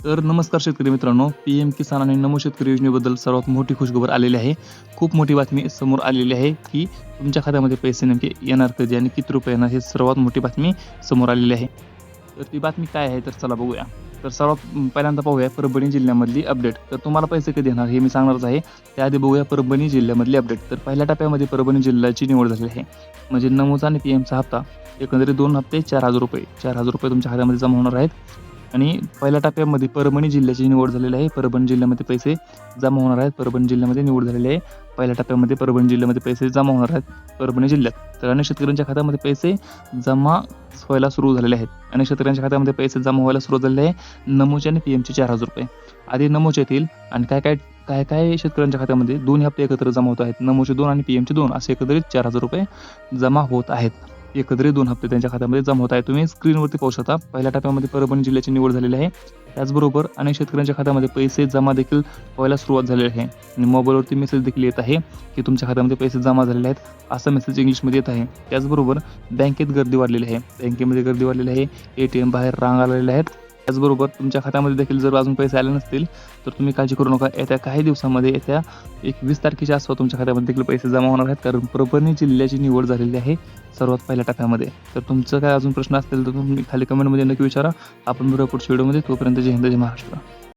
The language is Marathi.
तर नमस्कार शेतकरी मित्रांनो, पी-एम किसान आणि नमो शेतकरी योजनेबद्दल सर्वात मोठी खुशखबर आलेली आहे. खूप मोठी बातमी समोर आलेली आहे, की तुमच्या खात्यामध्ये पैसे नेमके येणार कधी आणि किती रुपये येणार, हे सर्वात मोठी बातमी समोर आलेली आहे. तर ती बातमी काय आहे तर चला बघूया. तर पहिल्यांदा पाहूया परभणी जिल्ह्यामधली अपडेट. तर तुम्हाला पैसे कधी येणार हे मी सांगणारच आहे. त्याआधी बघूया परभणी जिल्ह्यामधली अपडेट. तर पहिल्या टप्प्यामध्ये परभणी जिल्ह्याची निवड झालेली आहे. म्हणजे नमोचा आणि पी-एमचा हप्ता एकंदरीत 2 हप्ते ₹4,000 ₹4,000 तुमच्या खात्यामध्ये जमा होणार आहेत. आणि पहिल्या टप्प्यामध्ये परभणी जिल्ह्याची निवड झालेली आहे. परभणी जिल्ह्यामध्ये पैसे जमा होणार आहेत. परभणी जिल्ह्यामध्ये निवड झालेली आहे. पहिल्या टप्प्यामध्ये परभणी जिल्ह्यामध्ये पैसे जमा होणार आहेत परभणी जिल्ह्यात. तर अनेक शेतकऱ्यांच्या खात्यामध्ये पैसे जमा व्हायला सुरू झालेले आहेत. अनेक शेतकऱ्यांच्या खात्यामध्ये पैसे जमा व्हायला सुरू झालेले आहे. नमोचे आणि पी-एमचे ₹4,000 आधी नमोचे येतील आणि काय शेतकऱ्यांच्या खात्यामध्ये 2 हप्ते एकत्र जमा होत आहेत. नमोचे 2 आणि पी-एमचे 2 असे एकत्रित ₹4,000 जमा होत आहेत. एकत्रित 2 हप्ते त्यांच्या खात्यामध्ये जमा होत आहेत. तुम्ही स्क्रीनवरती पाहू शकता. पहिल्या टप्प्यामध्ये परभणी जिल्ह्याची निवड झालेली आहे. त्याचबरोबर अनेक शेतकऱ्यांच्या खात्यामध्ये पैसे जमा देखील व्हायला सुरुवात झालेली आहे आणि मोबाईलवरती मेसेज देखील येत आहे, की तुमच्या खात्यामध्ये पैसे जमा झालेले आहेत. असा मेसेज इंग्लिशमध्ये येत आहे. त्याचबरोबर बँकेत गर्दी वाढलेली आहे. बँकेमध्ये गर्दी वाढलेली आहे. एटीएम बाहेर रांगा लागलेल्या आहेत. त्याचबरोबर तुमच्या खात्यामध्ये देखील जर अजून पैसे आले नसतील, तर तुम्ही काळजी करू नका. येत्या काही दिवसामध्ये येत्या 20 तारखेच्या आसपास तुमच्या खात्यामध्ये देखील पैसे जमा होणार आहेत. कारण परभणी जिल्ह्याची निवड झालेली आहे सर्वात पहिल्या टप्प्यामध्ये. तर तुमचं काय अजून प्रश्न असतील तर तुम्ही खाली कमेंटमध्ये नक्की विचारा. आपण भेटूया पुढच्या व्हिडिओमध्ये. तोपर्यंत जय हिंद, जय महाराष्ट्र.